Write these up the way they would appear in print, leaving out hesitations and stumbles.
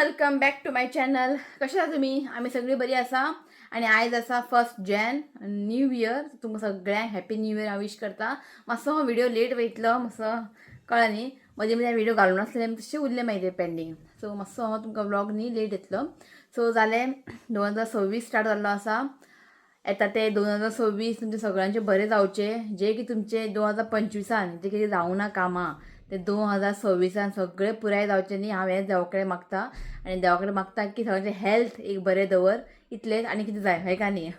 Welcome back to my channel. कशे आसा तुम्ही? आम्ही सगळी बरी आसा आणि आयज आसा 1 जॅन न्यू इयर. तुमकां सगळ्यांक हॅपी न्यू इयर हांव विश करता. मातसो हो व्हिडिओ लेट वयतलो, मातसो कळ्ळा न्ही. मदीं मदीं व्हिडिओ घालूं नासले तशें उरले मागीर पेंडींग. सो मातसो हो तुमकां व्लॉग न्ही लेट येतलो. सो जालें 2026 स्टार्ट जाल्लो आसा. येता ते 2026 तुमचे सगळ्यांचे बरे जावचे. जे की तुमचे 2025 जे कितें जावं ना कामां ते 2026 सगळे पुराय जावचे न्ही. हांव हें देवा कडेन मागता आनी देवा कडेन मागता की सगळ्यांचे हेल्थ एक बरें दवर. इतलेंच आनी कितें जाय हें काय न्ही.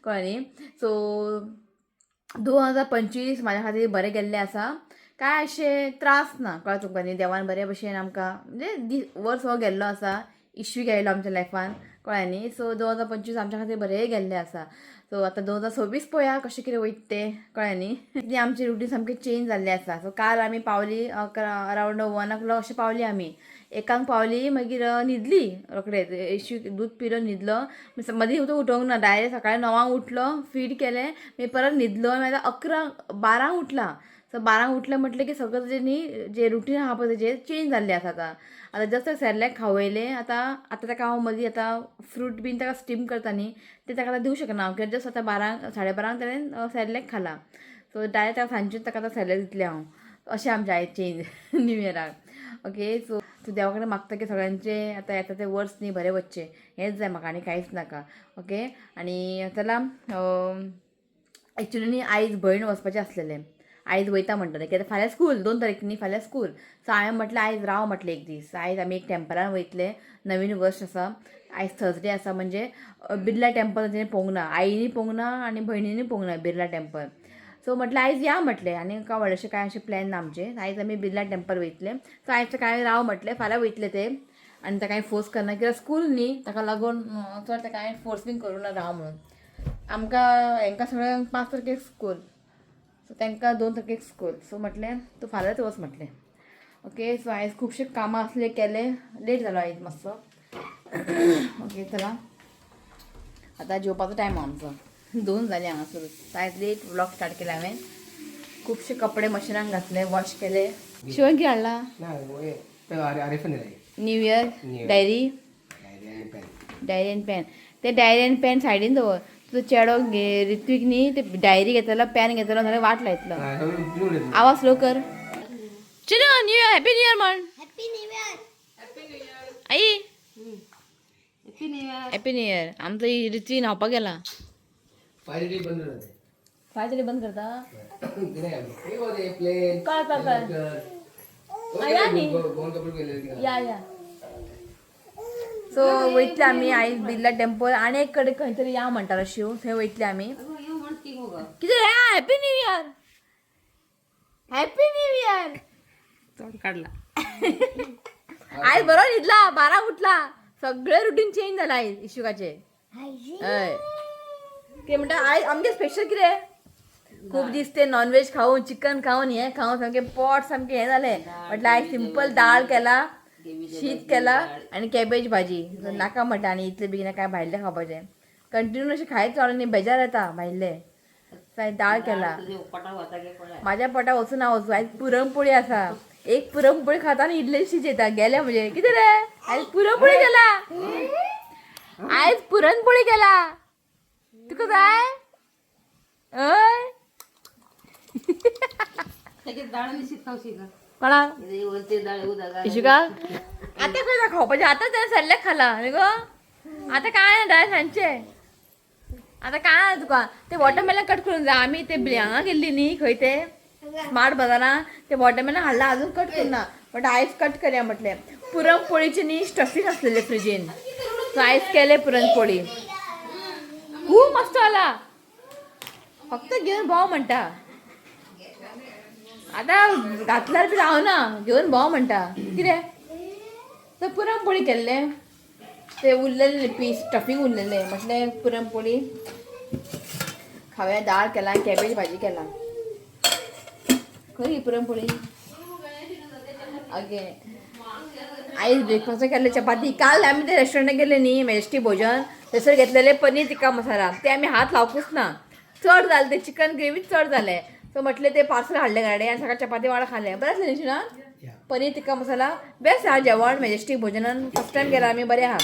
कळ्ळें न्ही. सो 2025 म्हाज्या खातीर बरें गेल्लें आसा. काय अशें त्रास ना. कळ्ळें तुमकां न्ही. देवान बरे भशेन आमकां म्हणजे वर्स हो गेल्लो आसा. इश्यू घायलो आमच्या लायफान. कळ्ळें न्ही. सो 2025 आमच्या खातीर बरें गेल्लें आसा. सो आतां 2026 पळोवया कशें कितें वयता तें. कळ्ळें न्ही. कितें आमची रुटीन सामकी चेंज जाल्ली आसा. सो काल आमी पावली अरावंड 1 o'clock अशें पावली आमी. एकांक पावली मागीर न्हिदली रोखडेंच. इश्यू दूद पिलो न्हिदलो. मदीं उठोंक ना. डायरेक्ट सकाळीं 9 उठलो, फीड केलें, मागीर परत न्हिदलो. मागीर 12 उठला. सो 12 उठलें म्हटलें की सगळं तेजें न्ही जें रुटीन आहा पळय तेजें चेंज जाल्लें आसा आतां. आतां जस्ट सेरलॅक खावयलें. आतां ताका हांव मदीं आतां फ्रूट बीन ताका स्टीम करता न्ही तें ताका आतां दिवंक शकना हांव. कित्याक जस्ट आतां 12:30 ताणें सेरलॅक खालां. सो डायरेक्ट ताका सांजचें ताका आतां सेरलॅक दितलें हांव. अशें आमचें आयज चेंज न्यू इयराक. ओके. सो तूं देवा कडेन मागता की सगळ्यांचे आतां येता ते वर्स न्ही बरें वचचे. हेंच जाय म्हाका आनी कांयच नाका. ओके. आनी चला एक्चुली न्ही आयज भयण वचपाचें आसलेलें. आयज वयता म्हणटालें कित्याक फाल्यां स्कूल 2 तारीख न्ही फाल्यां स्कूल. सो हांवें म्हटलें आयज राव म्हटलें एक दीस. आयज आमी एक टॅम्पलान वयतले. नवीन वर्स आसा. आयज थर्सडे आसा म्हणजे बिर्ला टॅम्पल तेणें पळोवंक ना. आईनी पळोवंक ना आनी भयणीनी पळोवंक ना बिर्ला टॅम्पल. सो म्हटलें आयज या म्हटलें आनी व्हडलेशें कांय अशें प्लॅन ना आमचें. आयज आमी बिर्ला टॅम्पल वयतले. सो आयज कांय राव म्हटलें फाल्यां वयतले ते. आनी ताका हांवें फोर्स करना कित्याक स्कूल न्ही ताका लागून चड ताका हांवें फोर्स बीन करूं ना राव म्हणून. आमकां हेंकां सगळ्यांक 5 तारखेक स्कूल. सो तांकां 2 तारखेक स्कूल. सो म्हटलें तूं फाल्यांच वच म्हटलें. ओके. सो आयज खुबशे कामां आसले केले. लेट जालो आयज मातसो. ओके. चला आतां जेवपाचो टायम आमचो 2 जालीं हांगासर. आयज लेट व्लॉग स्टार्ट केला हांवें. खुबशे कपडे मशिनान घातले, वॉश केले. शिवण कितें हाडला? New year diary and pen. ते डायरी एंड पेन सायडीन दवर. तुजो चेडो ऋत्वीक न्ही ते डायरी घेतलो पेन घेतलो जाल्यार वाट लायतलो. आवाज स्लो कर. Chinu new year happy new year म्हण. आई हॅपी न्यू इयर. आमचो ऋत्वीक न्हावपाक गेला. फायतरी बंद करता. या सो वयतले आमी आयज बिर्ला टॅम्पल. आनी एक कडेन खंय तरी या म्हणटालो शिव. थंय वयतले आमी. कितें happy new year. Happy new year. चड काडला. आयज बरो न्हिदला. 12 उठला. सगळे रुटीन चेंज जाला आयज इशुकाचे. हय कितें म्हणटा आयज आमगे स्पेशल कितें. खूब दीस ते नॉनवेज खावन चिकन खावन हें खावन सामकें पोट सामकें हें जालें. म्हटल्यार आयज सिंपल दाळ केला, शीत केला आनी कॅबेज भाजी. नाका म्हणटा आनी इतलें बेगीन काय भायलें खावपाचें. कंटिन्यू अशें खायत रावलें न्ही बेजार येता भायलें. दाळ केला. म्हाज्या पोटा वचून ना वचूं. आयज पुरणपोळी आसा. एक पुरणपोळी खाता आनी इडली शिजयता गेले म्हणजे. कितें रे आयज पुरणपोळी केला. आयज पुरणपोळी केला. तुका जाय हय. कोणाक इशिका आतां खंय खावपाचें. आतां तें सेरलॅक खाला न्ही गो. आतां कांय ना डायरेक्ट सांजचें. आतां कांय ना तुका. ते वॉटरमेलन कट करून जाय. आमी ते हांगा गेल्ली न्ही खंय ते स्मार्ट बाजारान ते वॉटरमेलन हाडला आजून कट करुना. बट आयज कट करया म्हटलें. पुरणपोळीचे न्ही स्टफींग आसलेलें फ्रिजीन. सो आयज केलें पुरणपोळी. खूब मस्त जाला. फक्त घेवन भोंव म्हणटा. आतां घातल्यार बी रावना. घेवन भोंव म्हणटा. कितें तर पुरणपोळी केल्लें. ते उरलेलें पीस स्टफींग उरलेलें म्हटलें पुरणपोळी खावया. दाळ केला कॅबेज भाजी केला. खंय पुरणपोळी. ओके. आयज ब्रेकफास्ट केल्ले चपाती. काल आमी ते रेस्टॉरंटाक गेले न्ही मेजेस्टी भोजन. थंयसर घेतलेले पनीर टिक्का मसाला. ते आमी हात लावपूच ना. चड जालें ते चिकन ग्रेवी चड जालें. सो म्हटलें ते पार्सल हाडलें गाडे आनी सकाळ चपाती वांगडा खालें. बरें आसलें न्ही शिना. पनीर टिक्का मसाला बेस्ट हा जेवण मॅजेस्टिक भोजनान फर्स्ट टाइम गेला आम्ही बरे हा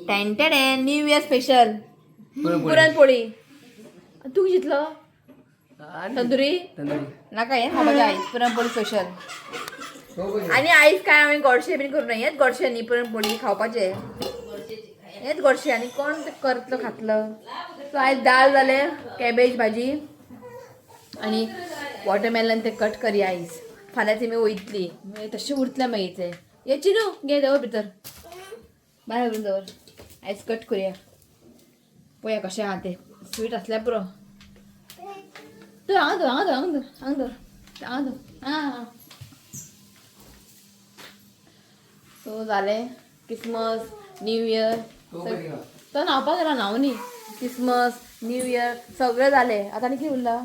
टेंटेडे न्यू इयर स्पेशल पुरणपोळी तू घेतलं तंदुरी नाका हे माझ्या आईस पुरणपोळी स्पेशल आणि आईस काय आम्ही गोडशे बीन करू नये गोडशे न्ही पुरणपोळी खावपाचे हेच गोडशे आणि कोण ते करतलं खातलं सो आयज दाल जाले कॅबेज भाजी आणि वॉटरमेलन ते कट करी आयज फाल्यां ती वयतली तशें उरतलें मागीर ते ये चिनू घे दवर भितर भायर घालून दवर आयज कट करुया पळया कशें आहा ते स्वीट आसल्यार पुरो तूं हांगा दवर आं सो जालें क्रिसमस न्यू इयर तो न्हांवपाक गेला न्हांवनी क्रिसमस न्यू इयर सगळें जालें आतां आनी कितें उरलां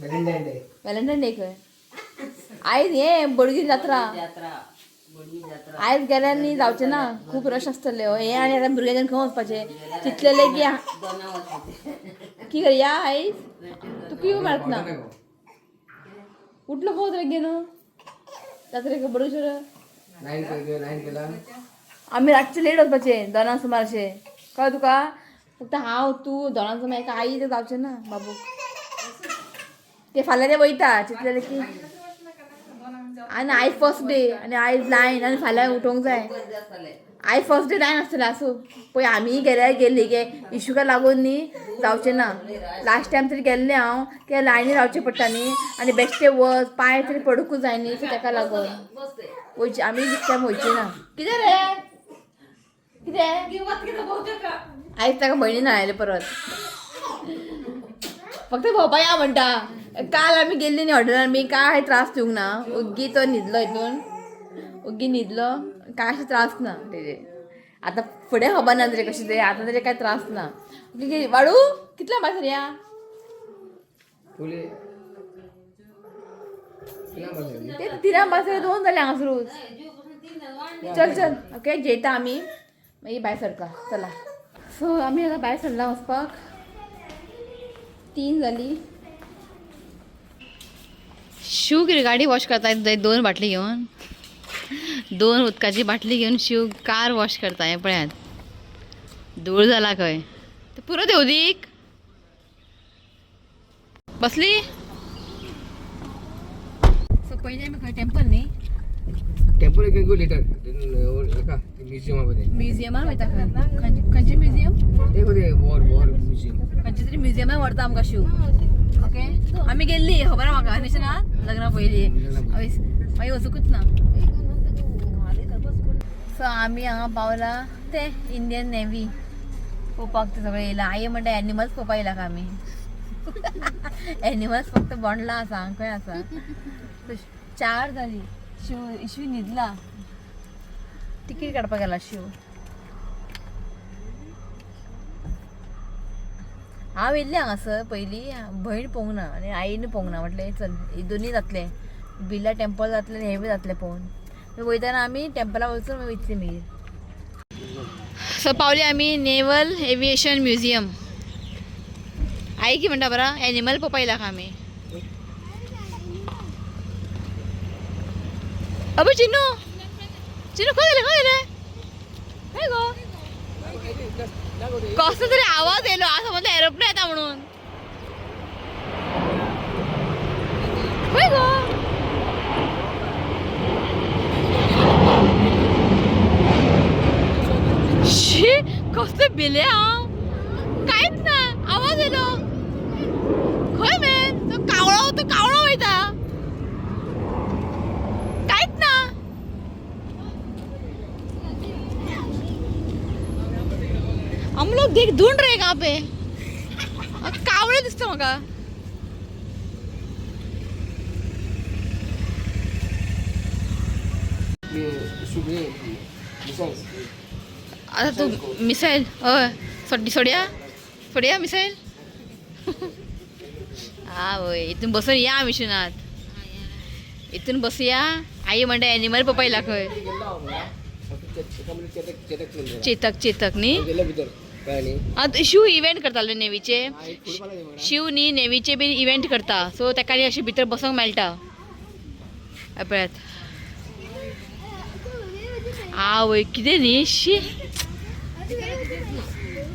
व्हॅलेंटायन डे खंय आयज हें बडगी जात्रा आयज गेल्यार न्ही जावचें ना खूब रश आसतले हें आनी आतां भुरग्यांच्यान खंय वचपाचें चिंतलेलें की करया आयज तुका येवं मेळत ना उठलो खंय वतले गे न्हू जात्रेक बडगेश्वर आमी रातचे लेट वचपाचें दोना सुमार अशें कळ्ळें तुका फक्त हांव तूं दोना सुमार एका आई तें जावचें ना बाबू ते फाल्यां ते वयता चिंतलेलें की आनी आयज फर्स्ट डे आनी आयज लायन आनी फाल्यां उठोवंक जाय आयज फर्स्ट डे लायन आसतलें आसूं पळय आमी गेल्यार गेल्ली गे इशूका लागून न्ही जावचें ना लास्ट टायम तरी गेल्लें हांव कित्याक लायनी रावचें पडटा न्ही आनी बेश्टें वच पांय तरी पडूंकूच जाय न्ही सो ताका लागून वयचें आमी टायम वयचें ना कितें रे कितें आयज ताका भयणीन हाडलें परत फक्त भोंवपा या म्हणटा काल आमी गेल्ली न्ही हॉटेलान आमी काय त्रास दिवंक ना ओग्गी तो न्हिदलो हितून ओग्गी न्हिदलो काय अशें त्रास ना तेजे आतां फुडें खबर ना तरी कशें तें आतां तरी कांय त्रास ना वाडू कितल्या भायर या ते 3 भायर 2 जाले हांगासरूच चल ओके जेयता आमी मागीर भायर सरता चला सो आमी आतां भायर सरला वचपाक 3 जाली शिव कितें गाडी वॉश करता थंय 2 बाटली घेवन 2 उदकाची बाटली घेवन शिव कार वॉश करता हें पळयात धूळ जाला खंय ते पुरो देवदीक बसली सो पयलीं आमी खंय टेंपल न्ही टेंपल कॅन गो लेटर म्युजियमान वयता खंयचें म्युजियम ते गो वॉर म्युजियम खंयचे तरी म्युजियमान व्हरता आमकां शिव ओके आमी गेल्ली खबर आहा म्हाका निशनाथ लग्ना पयलीं मागीर वचूंकूच ना सो आमी हांगा पावला ते इंडियन नेवी पळोवपाक ते सगळें येयला आई म्हणटा एनिमल्स पळोवपाक येयला का आमी एनिमल्स फक्त बोंडला आसा खंय आसा 4 जाली शिव इश्वी न्हिदला तिकीट काडपाक गेला शिव हांव येयल्लें हांगासर पयलीं भयण पळोवंक ना आनी आईन पळोवंक ना म्हटलें चल हे दोनूय जातलें बिर्ला टेंपल जातलें आनी हें बी जातलें पळोवन वयताना आमी टेंपला वचून वयतलीं मागीर सो पावली आमी नेवल एविएशन म्युजियम आई की म्हणटा बरा एनिमल पळोवपाक येयला आमी अबो चिनू खंय गेलें खंय गो कसलो तरी आवाज येयलो असं म्हणलं एरोप्लेन येता म्हणून खंय गो शी कसले भिले हांव कांयच ना आवाज येयलो खंय मॅन तो कावळो वयता कांयच ना हम लोग देख ढूंढ रहे कहाँ पे कावळे दिसतो म्हाका आता तू मिसाईल हय सोडया मिसाईल हा वय इथून बसून या मिशनात इथून बसूया आई म्हणटा एनिमल पळोवपाक येयला खंय चेतक न्ही शिव इव्हेंट करताले नेवीचे शिव न्ही नेवीचे बीन इव्हेंट करता सो ताका अशें भितर बसोंक मेळटा पळयात आवय कितें न्ही शी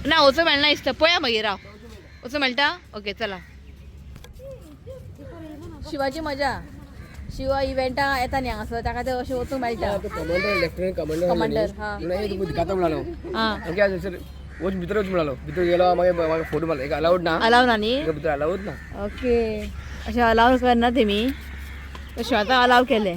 ना वचो मेळना दिसता पळया मागीर राव वचो मेळटा ओके चला शिवाची मजा शिवा इव्हेंटा येता न्ही हांगासर ताका ते अशें वचूंक मेळटा कमांडर लेफ्टनंट कमांडर कमांडर हा दिखाता म्हणालो हां काय सर वच भितर वच म्हणालो भितर गेलो मागीर फोटो मारलो एक अलाउड ना अलाव ना न्ही भितर अलाउड ना ओके अशें अलाव करना तेमी तशें आतां अलाव केले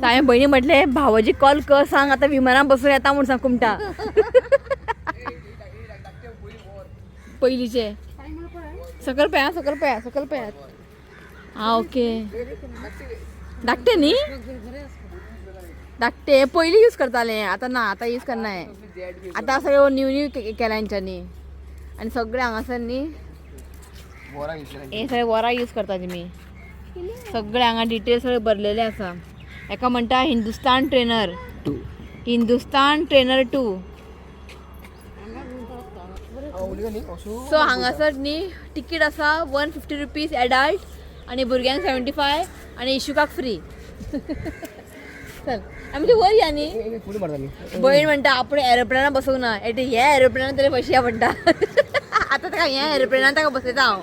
हांवें भयणी म्हटलें भावाजी कॉल कर सांग आतां विमानान बसून येता म्हूण सांग कुमटा पयलींचे सकल पळयात आं ओके धाकटे न्ही धाकटे पयलीं यूज करताले आतां ना आतां यूज करना आतां सगळें न्यू केला हेंच्यांनी आनी सगळे हांगासर न्ही हे सगळे वरां यूज करता तुमी सगळे हांगा डिटेल्स सगळे भरलेले आसा एका म्हणटा हिंदुस्तान ट्रेनर 2 सो हांगासर न्ही तिकीट आसा 150 रुपीज एडल्ट आनी भुरग्यांक 75 आनी इशुकाक फ्री चल आमी ते वर या न्ही भयण म्हणटा आपूण एरोप्लेनान बसूंक ना हे एरोप्लेनान तरी बसया म्हणटा आतां ताका हे एरोप्लेनान ताका बसयता हांव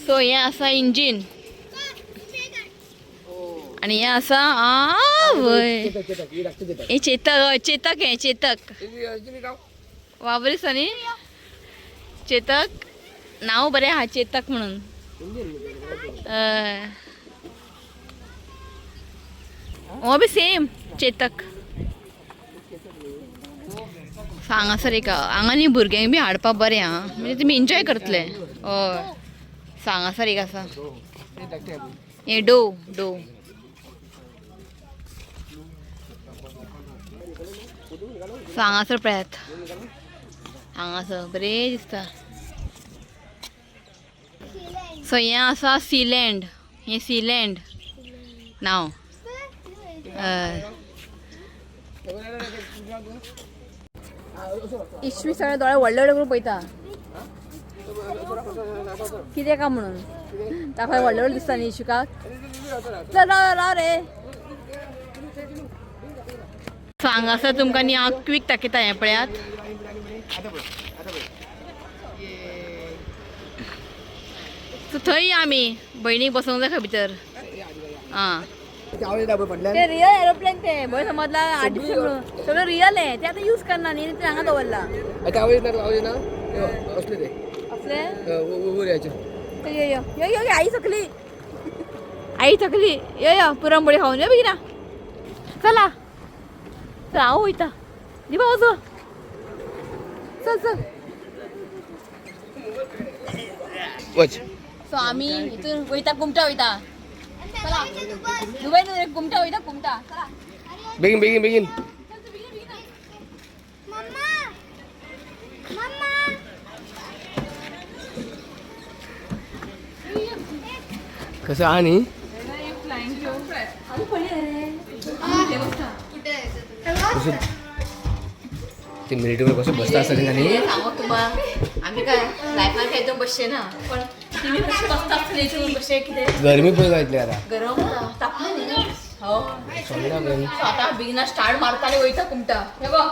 सो हें आसा इंजीन आनी हें आसा आवय हे चेतक वा बरी दिसता न्ही चेतक नांव बरें आहा चेतक म्हणून हो बी सेम चेतक हांगासर एक हांगा न्ही भुरग्यांक बी हाडपाक बरें आहा म्हणजे तुमी एन्जॉय करतले हय हांगासर एक आसा हे डो हांगासर पळयात हांगासर बरें दिसता सो हें आसा सीलँड हें सीलँड नांव इश्वी सगळे दोळे व्हडले करून पळयता कितें काय म्हणून ताका व्हडले दिसता न्ही इश्विकाक चल राव रे सो हांगासर तुमकां न्ही हांव क्वीक दाखयता हें पळयात सो थंय आमी भयणीक बसूंक जाय खंय भितर आं ते रियल एरोप्लेन ते भंय समजला आर्टिफिशियल म्हणून सगळं रियल आहे ते आतां यूज करना न्ही ते हांगा दवरला असले यो आई थकली यो पुरणपोळी खाऊन यो बेगिना चला चल हांव वयता दिपा वचो चल सो आमी हितून वयता कुमटा वयता चला दुबय न्हू कुमटा वयता कुमटा चला बेगीन कसं आहे नी ते मिलिटरीवर कसं बसता असं न्ही सांगू तुम्हाला आम्ही काय लायफान काय तो बसचे ना पण तुम्ही कसे बसतात इथून कसे किती गरमी पण जायतली आता गरम तापलं न्ही हो समजा गरमी आता बिगिना स्टार्ट मारता आणि वयता कुमटा हे बघ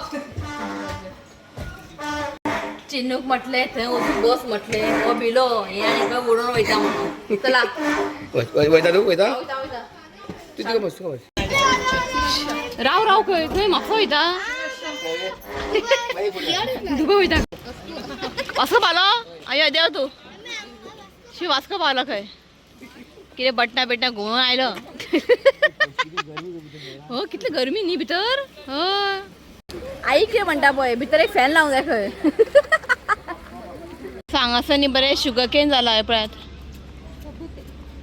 चिन्नूक म्हटले थंय वचून बस म्हटले हो भिलो हे आनी खंय उडून वयता म्हणून चला वयता तू वयता वयता तू तिका बस राव खंय थंय म्हाका वयता दुबय वयता वास्को पावलो अयो देव तूं शी वास्को पावलो खंय कितें बटना घुंवून आयलो हो कितली गरमी न्ही भितर हय आई कितें म्हणटा पळय भितर एक फॅन लावंक जाय खंय हांगासर न्ही बरें शुगर केन जाला हे पळयात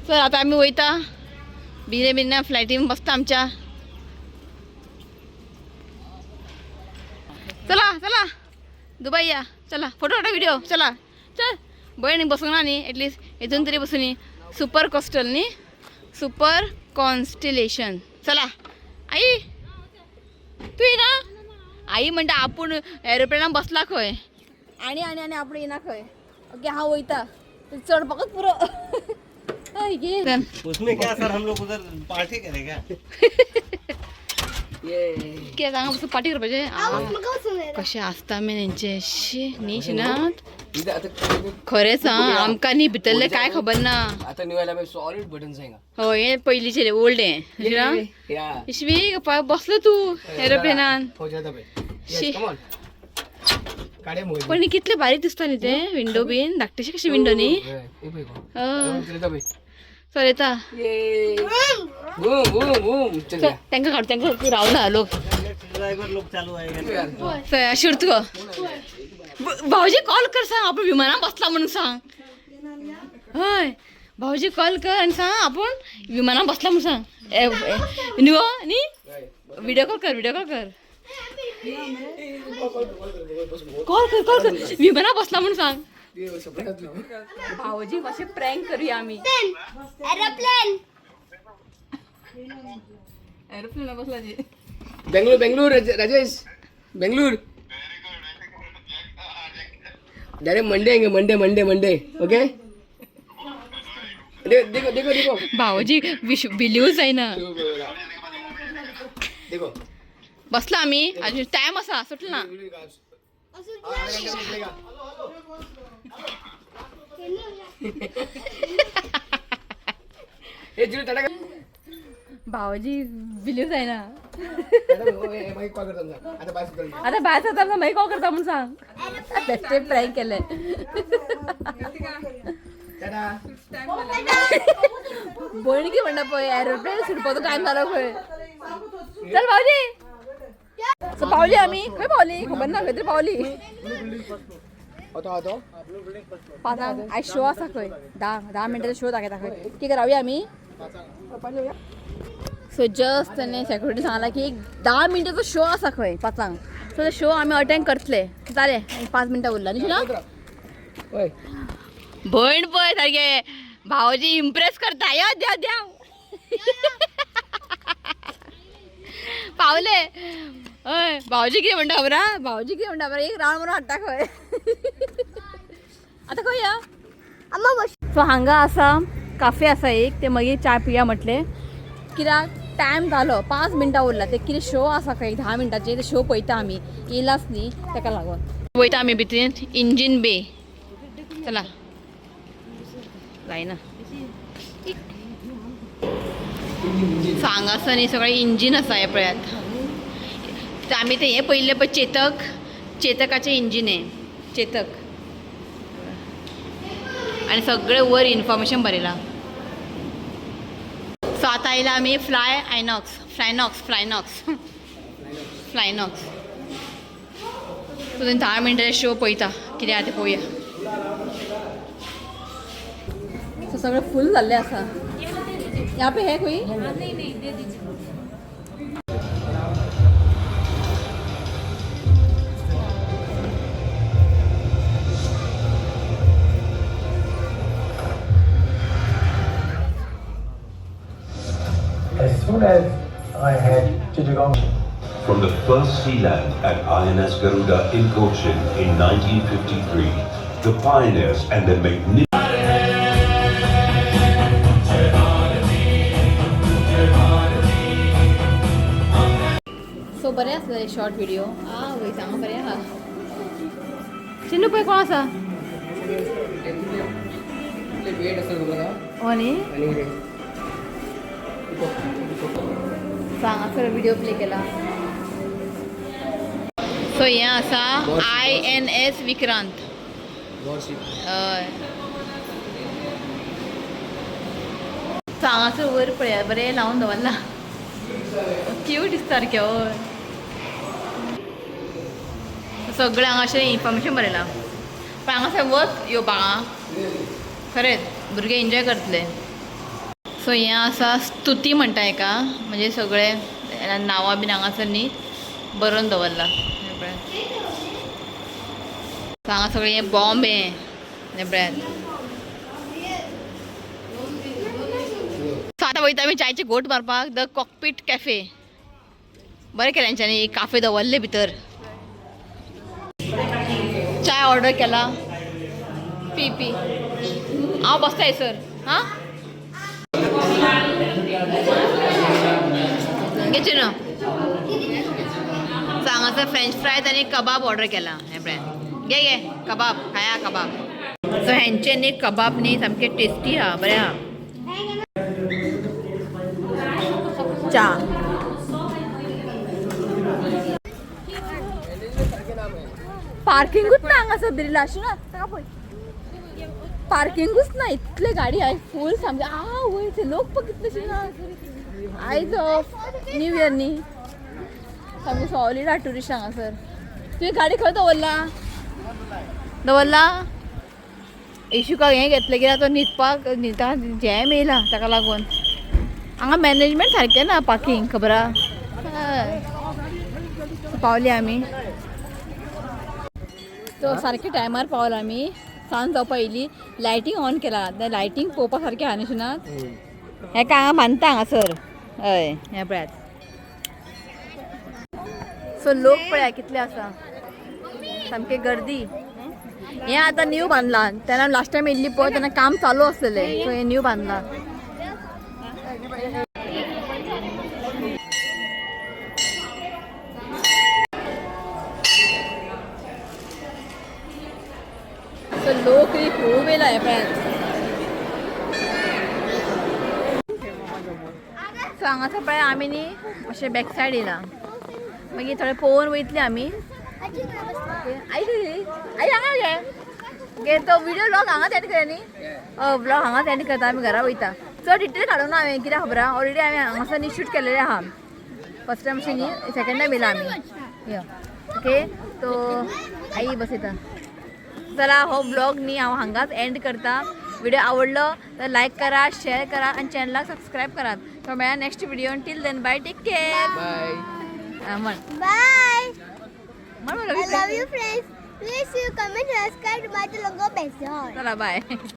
चल आतां आमी वयता बिना फ्लायटीन बसता आमच्या चला दुबई या चला फोटो व्हिडिओ चला चल भयण बसूंक ना न्ही एटलिस्ट हेतून तरी बसूं न्ही सुपर कोस्टल न्ही सुपर कॉन्स्टिलेशन चला आई तू येना आई म्हणटा आपूण एरोप्लेनान बसला खंय आणि आणि आणि आपण येना खंय ओके हा वयता चढ फकत पुरो उसमें क्या सर हम लोग उधर पार्टी करेगा कितें सांगा पासून पार्टी करपाचें कशें आसता मेन शी न्ही शिनात इथं आता खरेंच आं आमकां न्ही भितरलें काय खबर ना आता निघायला सॉलिड बटन सांगा हय हें पयलींचें ओल्ड हें या इश्वी बसलो तूं एरोप्लेनान हो जाता शी. कम ऑन काढे मोबाईल पण कितले बारीक दिसता न्ही ते विंडो बीन धाकटेशे कशी विंडो न्ही चल येता बूम बूम बूम चल या. तांकां काड तांकां रावला लोक ड्राइवर लोग चालू आएगा शिरत गो भाऊजी कॉल कर सांग आपण विमानात बसला म्हणून सांग हय भाऊजी कॉल कर आणि सांग आपण विमानात बसला म्हणून सांग न्यू न्ही व्हिडिओ कॉल कर कॉल कर विमानात बसला म्हणून सांग भाऊजी मातशें प्रँक करूया आमी एरोप्लेन बसला जी बेंगलोर राजेश बेंगलोर डायरेक्ट मंडे आएंगे मंडे ओके देखो भाऊजी बिलीव जायना देखो बसला आमी अजून टाइम आसा सुटलो ना हे जिरो टाटा भाऊजी बिलीव जायना मागीर कॉल करता आता बाय सुद्दां आता बाय जाता मागीर कॉल करता म्हणून सांग बेश्टे प्रँक केले टाटा भयण की म्हणटा पळय एरोप्लेन सुटपाचो टायम जालो खंय चल भाऊजी सो पावली आमी खंय पावली खबर ना खंय तरी पावली होतो पांचांक आयज शो आसा खंय 10 मिनटाचो शो दाखयता खंय कितें रावया आमी सो जस्ट तेणे सेक्युरिटी सांगला की 10 मिनटाचो शो आसा खंय 5 सो तो शो आमी अटेंड करतले जाले 5 मिनटां उरला न्ही ना ओय भयण पळय सारखे भाऊजी इम्प्रेस करता या द्या पावले हय भाऊजी कितें म्हणटा खबर आहा भाऊजी कितें म्हणटा खबर एक रावंड मारून हाडटा खंय आतां खंय या सो हांगा आसा काफे आसा एक ते मागीर च्या पिया म्हटले कित्याक टायम जालो 5 मिनटां उरला ते कितें शो आसा खंय 10 मिनटाचे ते शो पळयता आमी येयलाच न्ही ताका लागून वयता आमी भितर इंजीन बे चला जायना हांगासर न्ही सगळें इंजीन आसा हे पळयात आमी ते हे पयल्ले पळय चेतकाचें इंजीन हें चेतक आनी सगळें वयर इन्फॉर्मेशन बरयलां सो आतां आयला आमी फ्लायनॉक्स सो 10 मिनटाचे शो पळयता कितें आहा तें पळोवया सो सगळें फूल जाल्लें आसा यहाँ पे है कोई नहीं दे दीजिए As soon as I had Chittagong. From the first sea land at INS Garuda in Cochin in 1953, the pioneers and their magnificent so बरें आसलें शॉर्ट व्हिडिओ वय सांगा बरें आहा चिन्नू पळय कोण आसा वेट असेल तुला हो न्ही आणि सांगा सर व्हिडिओ प्ले केला सो हें आसा INS विक्रांत हय सांगासर वयर पळया बरें लावन दवरला क्यूट दिसता सारकें हय सगळें हांगा अशें इन्फॉर्मेशन बरयलां पण हांगासर वच येवपाक खरेंच भुरगे एन्जॉय करतले सो हें आसा स्तुती म्हणटा हेका म्हणजे सगळे नांवां बीन हांगासर न्ही बरोवन दवरला हांगा सगळें हें बॉम्ब हें ब्रेड सो आतां वयता आमी चायचे घोट मारपाक द कॉकपीट कॅफे बरें केलें हेंच्यांनी काफे दवरले भितर चाय ऑर्डर केला पी पी हांव बसताय सर हां घेचे ना सांगाचा फ्रेंच फ्रायज आणि कबाब ऑर्डर केला हे फ्रेंड घे कबाब खाया कबाब सो हेंचे न्ही कबाब न्ही सामके टेस्टी हा बरें हा चा पार्किंगूच ना हांगासर बिर्ला अशें ना पार्किंगूच ना इतले गाडी आयज फूल सामके वयर ते लोक पळय कितलेशे ना आयज न्यू इयर न्ही सामके सॉलीड आहा टुरिस्ट हांगासर तुवें गाडी खंय दवरला इशूका हें घेतलें कित्याक तो न्हिदता जॅम येयला ताका लागून हांगा मॅनेजमेंट सारकें ना पार्किंग खबर आहा पावली आमी तो सारके टायमार पावला आमी सांज जावपा येयली लायटींग ऑन केला लायटींग पळोवपा सारकें आहा निशनात हेका हांगा बांदता हांगासर हय हे पळयात सो लोक पळया कितले आसा सामके गर्दी हें आतां न्यू बांदलां तेन्ना लास्ट टायम येयल्ली पळय तेन्ना काम चालू आसलेलें सो हें न्यू बांदलां सो लोक खूब येयला हे पळयात सो हांगासर पळय आमी न्ही अशें बॅक सायड येयला मागीर थोडे पळोवन वयतली आमी आई हांगा घे घे तो विडियो ब्लॉग हांगाच एड केला न्ही ब्लॉग हांगाच एड करता आमी घरा वयता चड डिटेल काडूंक ना हांवें कित्याक खबर आहा ऑलरेडी हांवें हांगासर न्ही शूट केलेलें आहा फर्स्ट टायम अशें न्ही सेकंड टायम येयला आमी या ओके तो आई बसयता चला हो ब्लॉग न्ही हांव हांगाच एंड करता व्हिडिओ आवडलो तर लायक करा शेअर करा आणि चॅनलाक सबस्क्राईब करा तर मेळ्या नेक्स्ट व्हिडिओ टील then bye take care bye म्हण Bye. म्हण I love you, friends. Please you comment and subscribe to my logo best. चला बाय